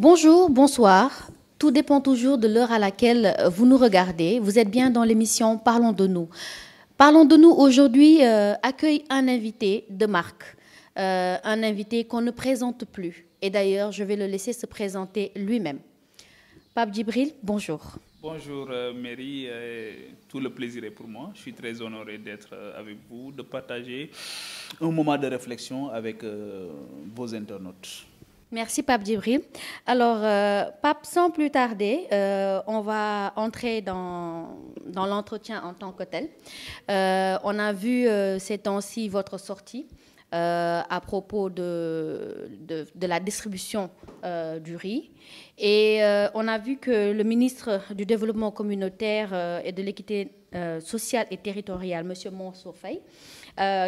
Bonjour, bonsoir. Tout dépend toujours de l'heure à laquelle vous nous regardez. Vous êtes bien dans l'émission Parlons de nous. Parlons de nous aujourd'hui accueille un invité de marque, un invité qu'on ne présente plus. Et d'ailleurs, je vais le laisser se présenter lui-même. Pape Djibril, bonjour. Bonjour Mary, tout le plaisir est pour moi. Je suis très honoré d'être avec vous, de partager un moment de réflexion avec vos internautes. Merci Pape Djibril. Alors, Pape, sans plus tarder, on va entrer dans l'entretien en tant que tel. On a vu ces temps-ci votre sortie à propos de la distribution du riz. Et on a vu que le ministre du Développement communautaire et de l'équité sociale et territoriale, M. Mansour Faye,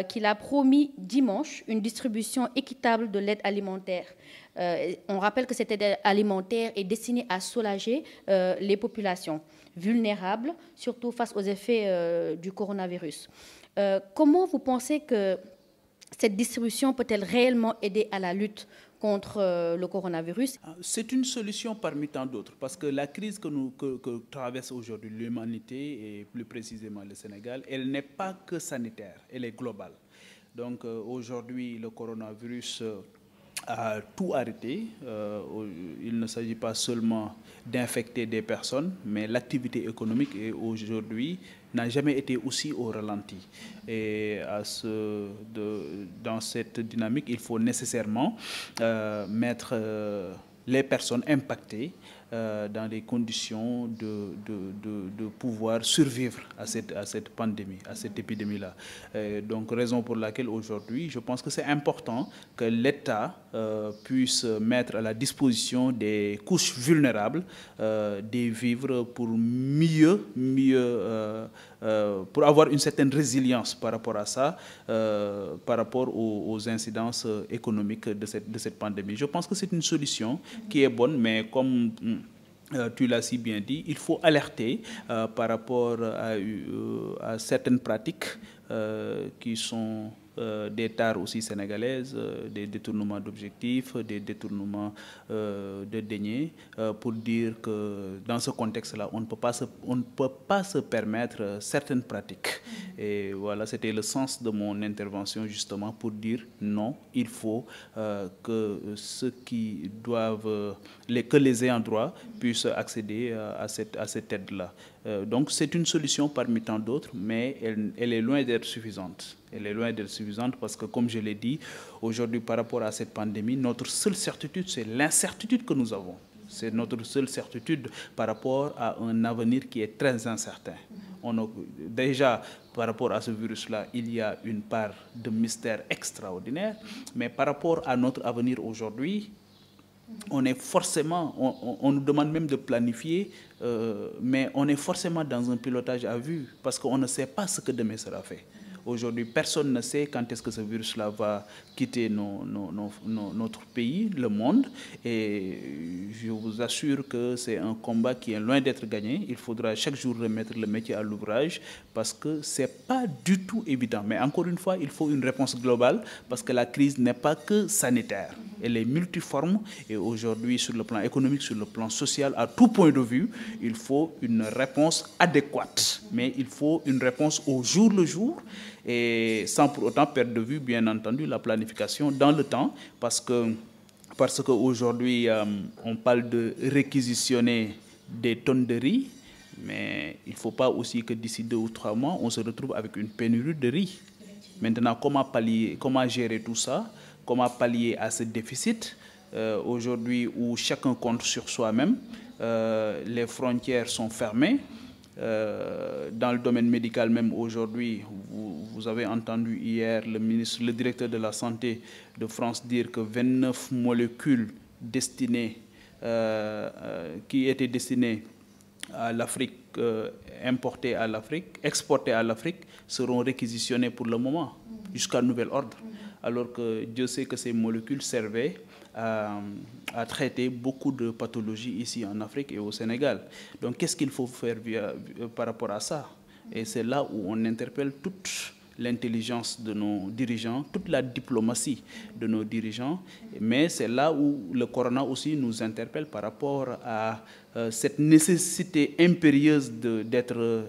qu'il a promis dimanche une distribution équitable de l'aide alimentaire. On rappelle que cette aide alimentaire est destinée à soulager les populations vulnérables, surtout face aux effets du coronavirus. Comment vous pensez que cette distribution peut-elle réellement aider à la lutte contre le coronavirus? C'est une solution parmi tant d'autres, parce que la crise que traverse aujourd'hui l'humanité, et plus précisément le Sénégal, elle n'est pas que sanitaire, elle est globale. Donc aujourd'hui, le coronavirus a tout arrêté. Il ne s'agit pas seulement d'infecter des personnes, mais l'activité économique aujourd'hui n'a jamais été aussi au ralenti. Et dans cette dynamique, il faut nécessairement mettre les personnes impactées dans les conditions de pouvoir survivre à cette pandémie, à cette épidémie-là. Donc, raison pour laquelle aujourd'hui, je pense que c'est important que l'État puisse mettre à la disposition des couches vulnérables des vivres pour pour avoir une certaine résilience par rapport à ça, par rapport aux incidences économiques de cette pandémie. Je pense que c'est une solution qui est bonne, mais comme tu l'as si bien dit, il faut alerter par rapport à certaines pratiques qui sont des tares aussi sénégalaises, des détournements d'objectifs, des détournements de deniers, pour dire que dans ce contexte-là, on ne peut pas se permettre certaines pratiques. Et voilà, c'était le sens de mon intervention justement pour dire non, il faut que ceux qui doivent, que les ayants droit puissent accéder à cette aide-là. Donc c'est une solution parmi tant d'autres, mais elle est loin d'être suffisante. Elle est loin d'être suffisante parce que, comme je l'ai dit, aujourd'hui, par rapport à cette pandémie, notre seule certitude, c'est l'incertitude que nous avons. C'est notre seule certitude par rapport à un avenir qui est très incertain. Déjà, par rapport à ce virus-là, il y a une part de mystère extraordinaire, mais par rapport à notre avenir aujourd'hui, on est forcément, on nous demande même de planifier, mais on est forcément dans un pilotage à vue parce qu'on ne sait pas ce que demain sera fait. Aujourd'hui, personne ne sait quand est-ce que ce virus-là va quitter notre pays, le monde. Et je vous assure que c'est un combat qui est loin d'être gagné. Il faudra chaque jour remettre le métier à l'ouvrage parce que ce n'est pas du tout évident. Mais encore une fois, il faut une réponse globale parce que la crise n'est pas que sanitaire. Elle est multiforme et aujourd'hui, sur le plan économique, sur le plan social, à tout point de vue, il faut une réponse adéquate. Mais il faut une réponse au jour le jour et sans pour autant perdre de vue, bien entendu, la planification dans le temps parce qu'aujourd'hui, on parle de réquisitionner des tonnes de riz, mais il ne faut pas aussi que d'ici 2 ou 3 mois, on se retrouve avec une pénurie de riz. Maintenant, comment gérer tout ça? Comment pallier à ce déficit aujourd'hui où chacun compte sur soi-même? Les frontières sont fermées. Dans le domaine médical même aujourd'hui, vous avez entendu hier le directeur de la santé de France dire que 29 molécules qui étaient destinées à l'Afrique, importées à l'Afrique, exportées à l'Afrique, seront réquisitionnées pour le moment, jusqu'à nouvel ordre. Alors que Dieu sait que ces molécules servaient à traiter beaucoup de pathologies ici en Afrique et au Sénégal. Donc qu'est-ce qu'il faut faire par rapport à ça? Et c'est là où on interpelle toutes l'intelligence de nos dirigeants, toute la diplomatie de nos dirigeants, mais c'est là où le corona aussi nous interpelle par rapport à cette nécessité impérieuse d'être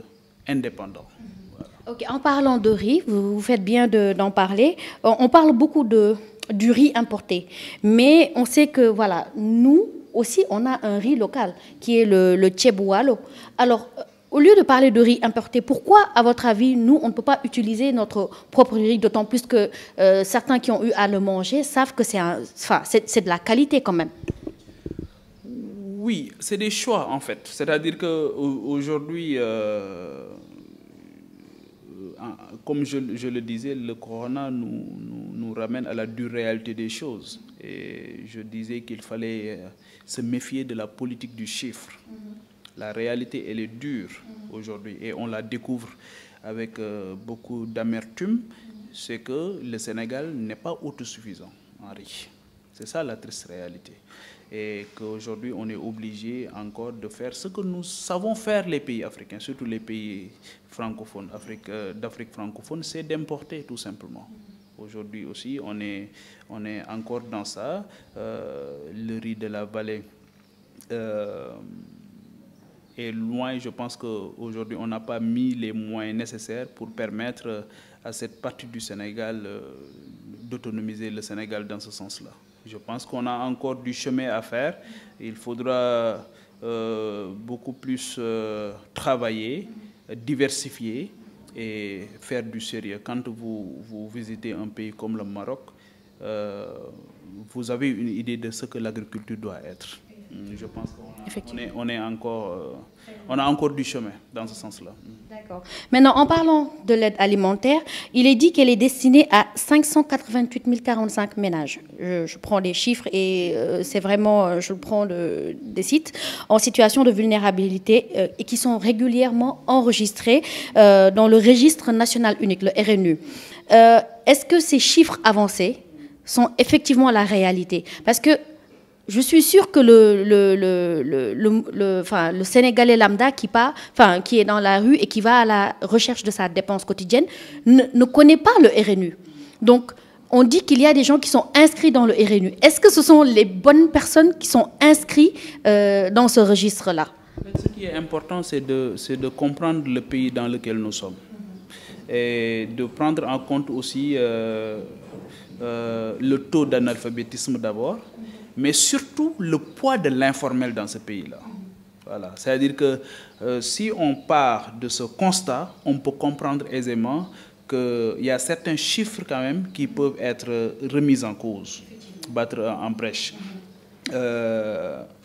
indépendant. Voilà. Ok, en parlant de riz, vous faites bien d'en parler. On parle beaucoup du riz importé, mais on sait que voilà, nous aussi, on a un riz local qui est le Tchéboualo. Alors, au lieu de parler de riz importé, pourquoi, à votre avis, nous, on ne peut pas utiliser notre propre riz, d'autant plus que certains qui ont eu à le manger savent que c'est de la qualité quand même? Oui, c'est des choix en fait. C'est-à-dire qu'aujourd'hui, comme je le disais, le corona nous ramène à la dure réalité des choses. Et je disais qu'il fallait se méfier de la politique du chiffre. La réalité, elle est dure aujourd'hui et on la découvre avec beaucoup d'amertume. C'est que le Sénégal n'est pas autosuffisant en riz. C'est ça la triste réalité. Et qu'aujourd'hui, on est obligé encore de faire ce que nous savons faire les pays africains, surtout les pays francophones, d'Afrique francophone, c'est d'importer tout simplement. Aujourd'hui aussi, on est encore dans ça. Le riz de la vallée est loin. Je pense qu'aujourd'hui, on n'a pas mis les moyens nécessaires pour permettre à cette partie du Sénégal d'autonomiser le Sénégal dans ce sens-là. Je pense qu'on a encore du chemin à faire. Il faudra beaucoup plus travailler, diversifier et faire du sérieux. Quand vous visitez un pays comme le Maroc, vous avez une idée de ce que l'agriculture doit être. Je pense qu'on a encore du chemin dans ce sens-là. D'accord. Maintenant, en parlant de l'aide alimentaire, il est dit qu'elle est destinée à 588 045 ménages. Je prends les chiffres et c'est vraiment, je prends des sites en situation de vulnérabilité et qui sont régulièrement enregistrés dans le registre national unique, le RNU. Est-ce que ces chiffres avancés sont effectivement la réalité? Parce que je suis sûre que le Sénégalais lambda qui est dans la rue et qui va à la recherche de sa dépense quotidienne ne connaît pas le RNU. Donc, on dit qu'il y a des gens qui sont inscrits dans le RNU. Est-ce que ce sont les bonnes personnes qui sont inscrites dans ce registre-là? Ce qui est important, c'est de comprendre le pays dans lequel nous sommes et de prendre en compte aussi le taux d'analphabétisme d'abord, mais surtout le poids de l'informel dans ce pays-là. Voilà. C'est-à-dire que si on part de ce constat, on peut comprendre aisément qu'il y a certains chiffres quand même qui peuvent être remis en cause, battre en brèche.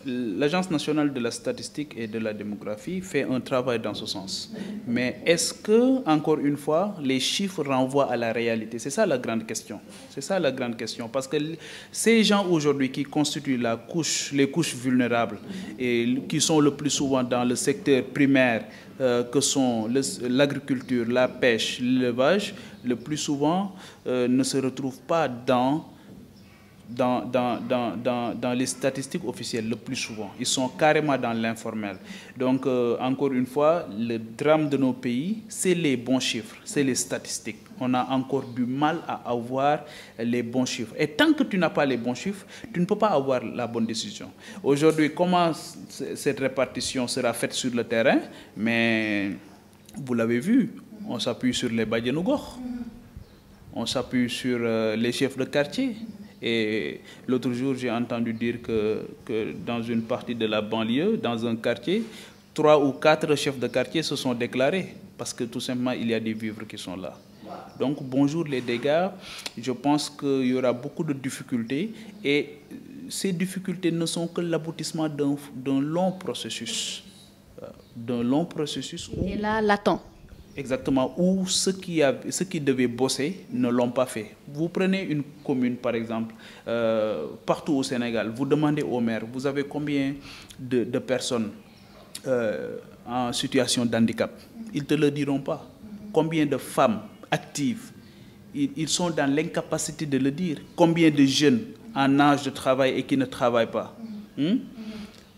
L'Agence nationale de la statistique et de la démographie fait un travail dans ce sens. Mais est-ce que, encore une fois, les chiffres renvoient à la réalité? C'est ça la grande question. C'est ça la grande question. Parce que ces gens aujourd'hui qui constituent les couches vulnérables et qui sont le plus souvent dans le secteur primaire, que sont l'agriculture, la pêche, l'élevage, le plus souvent ne se retrouvent pas dans les statistiques officielles le plus souvent. Ils sont carrément dans l'informel. Donc, encore une fois, le drame de nos pays, c'est les bons chiffres, c'est les statistiques. On a encore du mal à avoir les bons chiffres. Et tant que tu n'as pas les bons chiffres, tu ne peux pas avoir la bonne décision. Aujourd'hui, comment cette répartition sera faite sur le terrain? Mais vous l'avez vu, on s'appuie sur les Badianougor, on s'appuie sur les chefs de quartier. Et l'autre jour, j'ai entendu dire que dans une partie de la banlieue, dans un quartier, 3 ou 4 chefs de quartier se sont déclarés parce que tout simplement, il y a des vivres qui sont là. Donc, bonjour les dégâts. Je pense qu'il y aura beaucoup de difficultés et ces difficultés ne sont que l'aboutissement d'un long processus. D'un long processus. Et là, l'attend. Exactement, où ceux qui devaient bosser ne l'ont pas fait. Vous prenez une commune, par exemple, partout au Sénégal, vous demandez au maire, vous avez combien de personnes en situation d'handicap? Ils ne te le diront pas. Combien de femmes actives? Ils sont dans l'incapacité de le dire. Combien de jeunes en âge de travail et qui ne travaillent pas?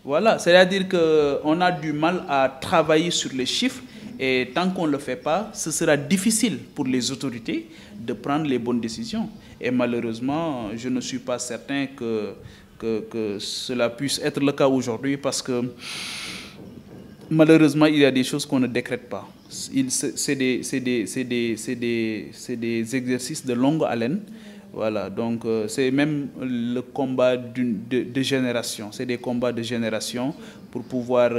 Voilà, c'est-à-dire qu'on a du mal à travailler sur les chiffres. Et tant qu'on ne le fait pas, ce sera difficile pour les autorités de prendre les bonnes décisions. Et malheureusement, je ne suis pas certain que cela puisse être le cas aujourd'hui parce que malheureusement, il y a des choses qu'on ne décrète pas. C'est des exercices de longue haleine. Voilà, donc c'est même le combat de génération. C'est des combats de génération pour pouvoir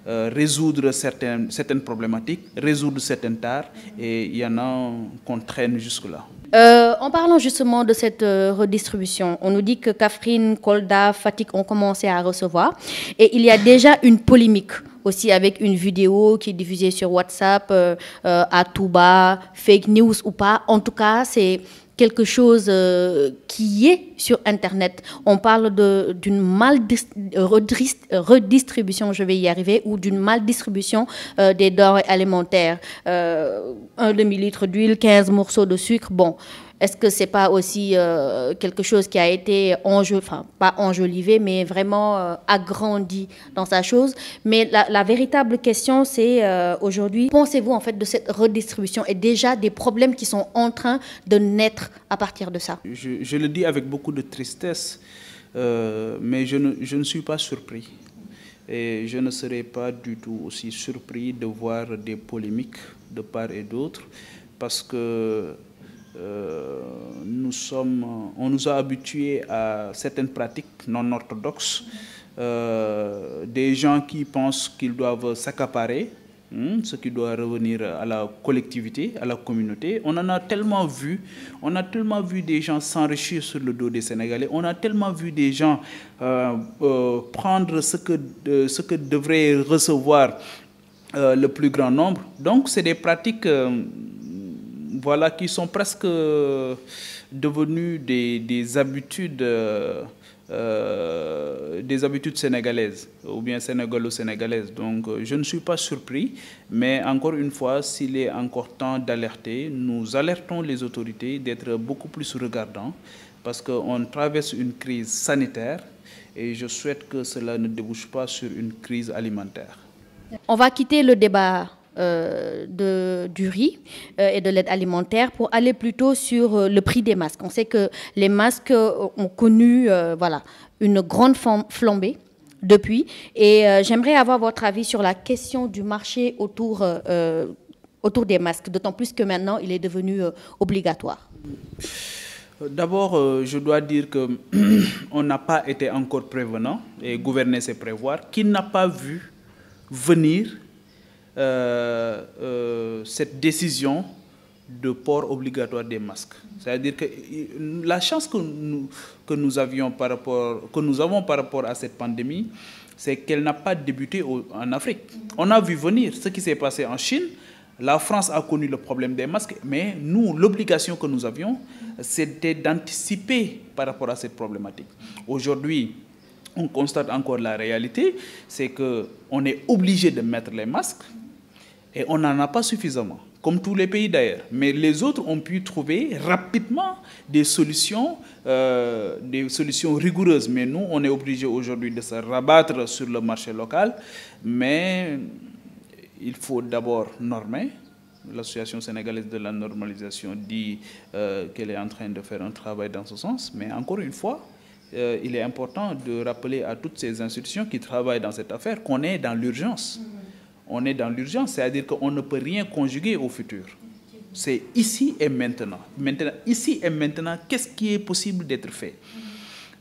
résoudre certaines problématiques, résoudre certaines tares. Et il y en a qu'on traîne jusque-là. En parlant justement de cette redistribution, on nous dit que Kaffrine, Kolda, Fatick ont commencé à recevoir. Et il y a déjà une polémique aussi avec une vidéo qui est diffusée sur WhatsApp à Touba, fake news ou pas. En tout cas, c'est quelque chose qui est sur Internet. On parle d'une redistribution, je vais y arriver, ou d'une maldistribution des denrées alimentaires. 1 demi-litre d'huile, 15 morceaux de sucre. Bon, est-ce que ce n'est pas aussi quelque chose qui a été pas enjolivé, mais vraiment agrandi dans sa chose? Mais la véritable question, c'est aujourd'hui, pensez-vous en fait de cette redistribution et déjà des problèmes qui sont en train de naître à partir de ça? Je le dis avec beaucoup de tristesse, mais je ne suis pas surpris. Et je ne serai pas du tout aussi surpris de voir des polémiques de part et d'autre, parce que on nous a habitués à certaines pratiques non orthodoxes, des gens qui pensent qu'ils doivent s'accaparer ce qui doit revenir à la collectivité, à la communauté. On en a tellement vu, des gens s'enrichir sur le dos des Sénégalais, on a tellement vu des gens prendre ce que devrait recevoir le plus grand nombre. Donc c'est des pratiques voilà, qui sont presque devenues des habitudes sénégalaises ou bien sénégalo-sénégalaises. Donc je ne suis pas surpris, mais encore une fois, s'il est encore temps d'alerter, nous alertons les autorités d'être beaucoup plus regardants parce qu'on traverse une crise sanitaire et je souhaite que cela ne débouche pas sur une crise alimentaire. On va quitter le débat du riz et de l'aide alimentaire pour aller plutôt sur le prix des masques. On sait que les masques ont connu une grande flambée depuis. Et j'aimerais avoir votre avis sur la question du marché autour des masques, d'autant plus que maintenant, il est devenu obligatoire. D'abord, je dois dire qu'on n'a pas été encore prévenant, et gouverner, c'est prévoir. Qui n'a pas vu venir cette décision de port obligatoire des masques? C'est-à-dire que la chance que nous avons par rapport à cette pandémie, c'est qu'elle n'a pas débuté en Afrique. On a vu venir ce qui s'est passé en Chine. La France a connu le problème des masques, mais nous, l'obligation que nous avions, c'était d'anticiper par rapport à cette problématique. Aujourd'hui, on constate encore la réalité, c'est qu'on est obligé de mettre les masques et on n'en a pas suffisamment, comme tous les pays d'ailleurs. Mais les autres ont pu trouver rapidement des solutions rigoureuses. Mais nous, on est obligé aujourd'hui de se rabattre sur le marché local, mais il faut d'abord normer. L'Association sénégalaise de la normalisation dit qu'elle est en train de faire un travail dans ce sens. Mais encore une fois, il est important de rappeler à toutes ces institutions qui travaillent dans cette affaire qu'on est dans l'urgence. On est dans l'urgence, c'est-à-dire qu'on ne peut rien conjuguer au futur. C'est ici et maintenant. Ici et maintenant, qu'est-ce qui est possible d'être fait?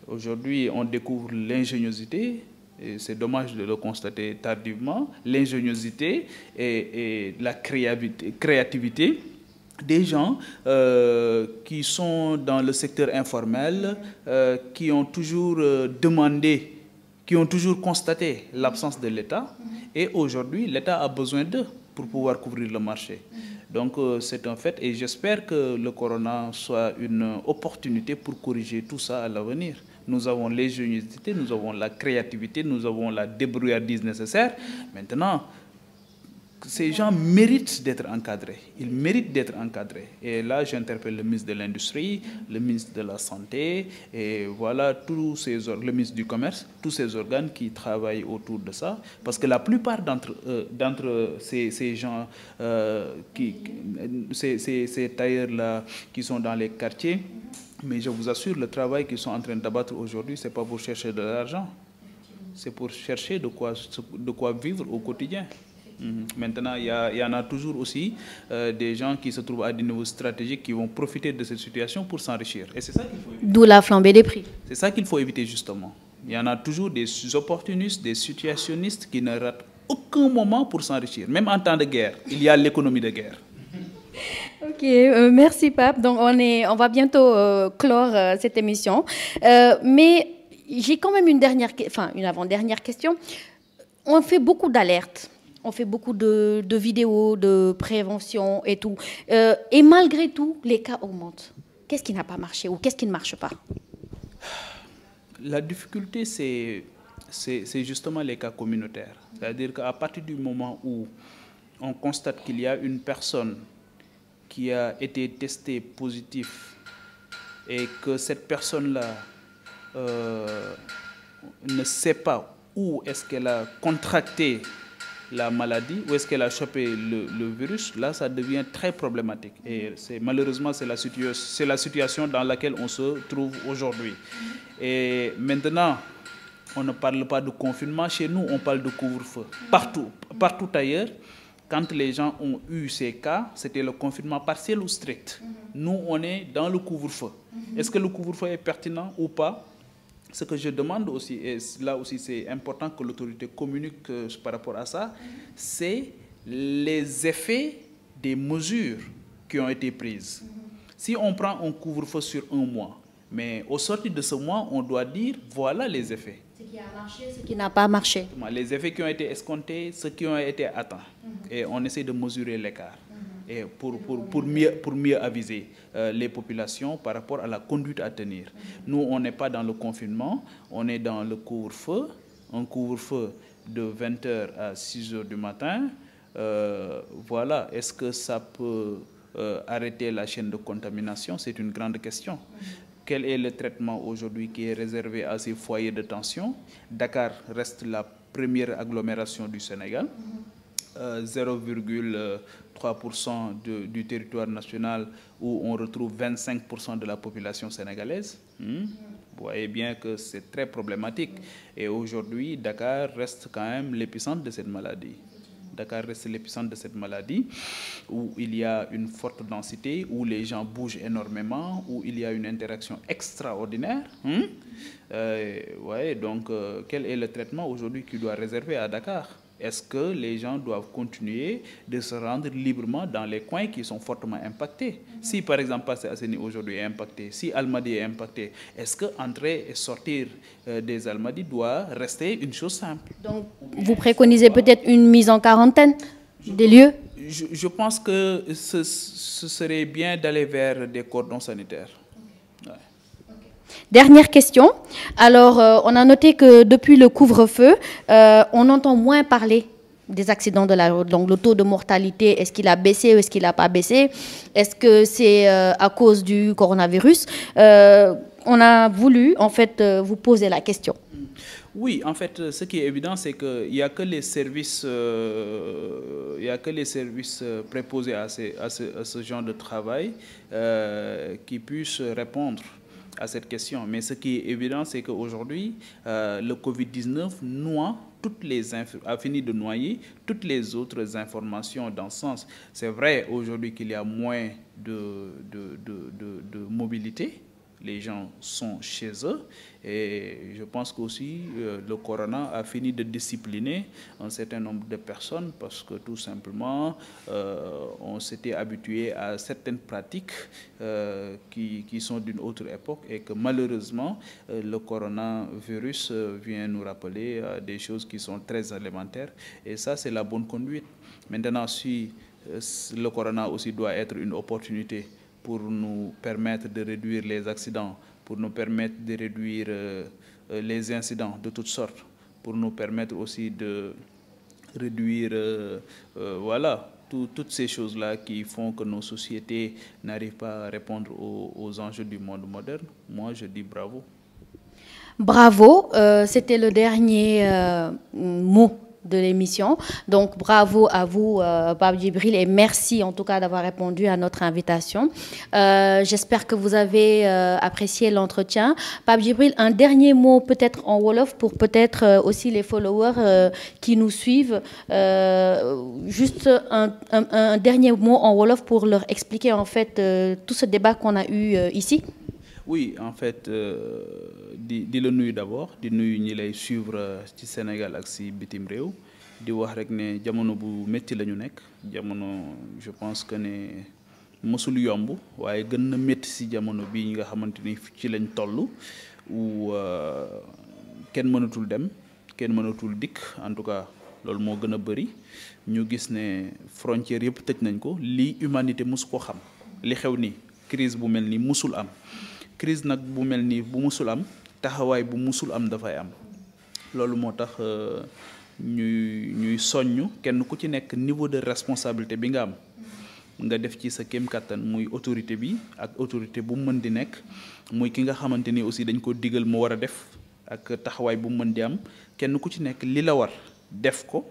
Aujourd'hui, on découvre l'ingéniosité, et c'est dommage de le constater tardivement, l'ingéniosité et la créativité des gens qui sont dans le secteur informel, qui ont toujours demandé, qui ont toujours constaté l'absence de l'État. Et aujourd'hui, l'État a besoin d'eux pour pouvoir couvrir le marché. Donc c'est un fait et j'espère que le corona soit une opportunité pour corriger tout ça à l'avenir. Nous avons l'ingéniosité, nous avons la créativité, nous avons la débrouillardise nécessaire. Maintenant, ces gens méritent d'être encadrés. Ils méritent d'être encadrés. Et là, j'interpelle le ministre de l'Industrie, le ministre de la Santé, et voilà, le ministre du Commerce, tous ces organes qui travaillent autour de ça. Parce que la plupart d'entre ces gens, ces tailleurs-là qui sont dans les quartiers, mais je vous assure, le travail qu'ils sont en train d'abattre aujourd'hui, ce n'est pas pour chercher de l'argent. C'est pour chercher de quoi vivre au quotidien. Maintenant, il y en a toujours aussi des gens qui se trouvent à des niveaux stratégiques qui vont profiter de cette situation pour s'enrichir. Et c'est ça qu'il faut éviter. D'où la flambée des prix. C'est ça qu'il faut éviter justement. Il y en a toujours des opportunistes, des situationnistes qui ne ratent aucun moment pour s'enrichir. Même en temps de guerre, il y a l'économie de guerre. Ok, merci Pape. Donc on va bientôt clore cette émission. Mais j'ai quand même une avant-dernière question. On fait beaucoup d'alertes. On fait beaucoup de vidéos, de prévention et tout. Et malgré tout, les cas augmentent. Qu'est-ce qui n'a pas marché ou qu'est-ce qui ne marche pas? La difficulté, c'est justement les cas communautaires. C'est-à-dire qu'à partir du moment où on constate qu'il y a une personne qui a été testée positive et que cette personne-là ne sait pas où est-ce qu'elle a contracté la maladie, où est-ce qu'elle a chopé le virus, là, ça devient très problématique. Et malheureusement, c'est la situation dans laquelle on se trouve aujourd'hui. Et maintenant, on ne parle pas de confinement. Chez nous, on parle de couvre-feu. Partout ailleurs, quand les gens ont eu ces cas, c'était le confinement partiel ou strict. Nous, on est dans le couvre-feu. Est-ce que le couvre-feu est pertinent ou pas? Ce que je demande aussi, et là aussi c'est important que l'autorité communique par rapport à ça, c'est les effets des mesures qui ont été prises. Si on prend un couvre-feu sur un mois, mais au sortir de ce mois, on doit dire voilà les effets. Ce qui a marché, ce qui n'a pas marché. Les effets qui ont été escomptés, ceux qui ont été atteints. Et on essaie de mesurer l'écart. Et pour mieux aviser les populations par rapport à la conduite à tenir. Nous, on n'est pas dans le confinement, on est dans le couvre-feu, un couvre-feu de 20h à 6h du matin. Voilà, est-ce que ça peut arrêter la chaîne de contamination? C'est une grande question. Quel est le traitement aujourd'hui qui est réservé à ces foyers de tension? Dakar reste la première agglomération du Sénégal. 0,3% du territoire national où on retrouve 25% de la population sénégalaise. Vous voyez bien que c'est très problématique. Et aujourd'hui, Dakar reste quand même l'épicentre de cette maladie. Dakar reste l'épicentre de cette maladie, où il y a une forte densité, où les gens bougent énormément, où il y a une interaction extraordinaire. Donc, quel est le traitement aujourd'hui qui doit réserver à Dakar? Est-ce que les gens doivent continuer de se rendre librement dans les coins qui sont fortement impactés? Si par exemple Parcelles Assainies aujourd'hui est impacté, si Almadies est impacté, est-ce que entrer et sortir des Almadies doit rester une chose simple? Donc vous préconisez peut-être une mise en quarantaine des lieux? Je pense que ce serait bien d'aller vers des cordons sanitaires. Dernière question. Alors, on a noté que depuis le couvre-feu, on entend moins parler des accidents de la route. Donc, le taux de mortalité, est-ce qu'il a baissé ou est-ce qu'il n'a pas baissé? Est-ce que c'est à cause du coronavirus? On a voulu, en fait, vous poser la question. Oui, en fait, ce qui est évident, c'est qu'il n'y a que les services, préposés à ce genre de travail qui puissent répondre à cette question. Mais ce qui est évident, c'est qu'aujourd'hui, le Covid-19 a fini de noyer toutes les autres informations dans ce sens. C'est vrai aujourd'hui qu'il y a moins de mobilité. Les gens sont chez eux et je pense qu'aussi le corona a fini de discipliner un certain nombre de personnes parce que tout simplement on s'était habitué à certaines pratiques qui sont d'une autre époque et que malheureusement le coronavirus vient nous rappeler des choses qui sont très élémentaires et ça c'est la bonne conduite. Maintenant si le corona aussi doit être une opportunité pour nous permettre de réduire les accidents, pour nous permettre de réduire les incidents de toutes sortes, pour nous permettre aussi de réduire, voilà, toutes ces choses-là qui font que nos sociétés n'arrivent pas à répondre aux enjeux du monde moderne. Moi, je dis bravo. Bravo, c'était le dernier mot de l'émission. Donc, bravo à vous, Pape Djibril, et merci en tout cas d'avoir répondu à notre invitation. J'espère que vous avez apprécié l'entretien. Pape Djibril, un dernier mot peut-être en Wolof pour peut-être aussi les followers qui nous suivent. Juste un dernier mot en Wolof pour leur expliquer en fait tout ce débat qu'on a eu ici. Oui, en fait, di la nuyu d'abord di nuyu ñi lay suivre ci Sénégal ak ci bitim réew di wax rek ne jamono bu métti la ñu nekk jamono je pense que ne mësul yomb waaye gën na métti ci jamono bii nga xamante ni ci lañ toll où kenn mënatul dem kenn mënatul dikk en tout cas loolu moo gën a bëri ñu gis ne frontière yëpp tëj nañ ko lii humanité mosu ko xam li xew ni crise bu mel ni musul am crise nag bu mel ni bu musul am taxawaay bu musul am dafay am loolu moo tax ñuy soññ kenn ku ci nekk niveau de responsabilité bi nga am nga def ci sa kéem kattan muy autorité bi ak autorité bu mën di nekk muy ki nga xamante ni aussi dañ ko digal mu war a def ak taxawaay bu mën di am kenn ku ci nekk li la war def ko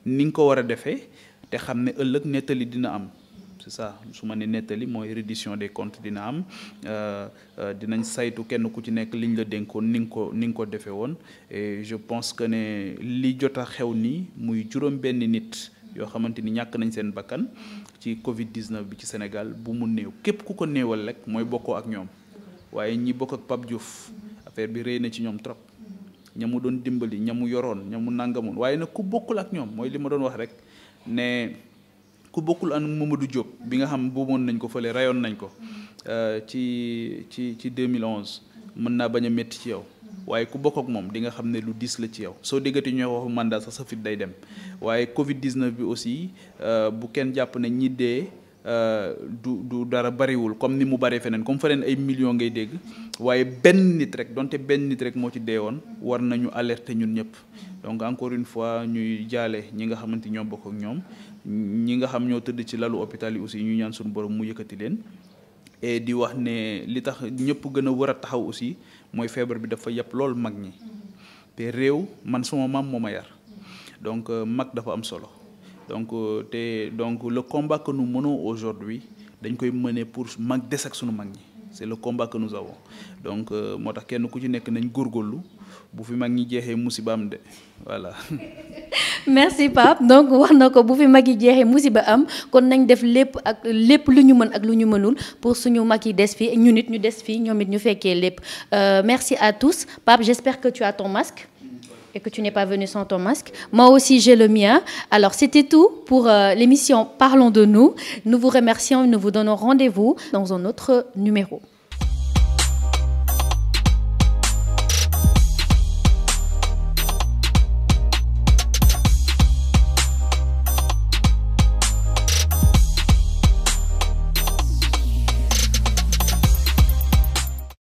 ni nga ko war a defee te xam ne ëllëg nettali dina am. C'est ça su ma ne nettali mooy reddition des comptes dina am dinañ saytu kenn ku ci nekk liñ la dénkoon ni nga ko defee woon et je pense que ne li jot a xew nii muy juróom benn nit yoo xamante ni ñàkk nañ seen bakkan ci Covid 19 bi ci Sénégal bu mu néew képp ku ko néewal rek mooy bokkoo ak ñoom waaye ñi bokk ak Pape Diouf affaire bi rëy na ci ñoom trop ñamu doon dimbali ñamu yoroon ñamu nangamoon waaye nag ku bokkul ak ñoom mooy li ma doon wax rek ne. ku bokkul an Mamadou Diop bi nga xam booboon nañ ko fële rayoon nañ ko ci 2011 mën naa bañ a métti ci yow waaye ku bokk ak moom di nga xam ne lu diis la ci yow soo déggati ñoo waxu mandat sax sa fit day dem waaye Covid 19 bi aussi bu kenn jàpp ne ñi dee du dara bariwul comme ni mu baree feneen comme feneen ay millions ngay dégg waaye benn nit rek donte benn nit rek moo ci dee woon war nañu alerter ñun ñëpp donc encore une fois ñuy jaale ñi nga xamante ñoo bokk ak ñoom ñi nga xam ñoo tëdd ci lalu hôpital yi aussi ñu ñaan suñu borom mu yëkkati leen et di wax ne li tax ñëpp gën a war a taxaw aussi mooy feebar bi dafa yàpp lool mag ñi te réew man suma maam moo ma yar donc mag dafa am solo donc le combat que nous menons aujourd'hui dañ koy mener pour mag des ak sunu mag ñi c'est le combat que nous avons donc moo tax kenn ku ci nekk nañ góorgóorlu bu fi mag ñi jeexee musiba am de voilà. Merci Pape donc wax na ko bu fi mag yi jeexee musiba am kon nañ def lépp ak lépp lu ñu mën ak lu ñu mënul pour suñu mag yi des fii ñu nit ñu des fii ñoom it ñu fekkee lépp merci à tous. Pape, j'espère que tu as ton masque et que tu n'es pas venu sans ton masque. Moi aussi j'ai le mien. Alors c'était tout pour l'émission Parlons de nous. Nous vous remercions et nous vous donnons rendez-vous dans un autre numéro.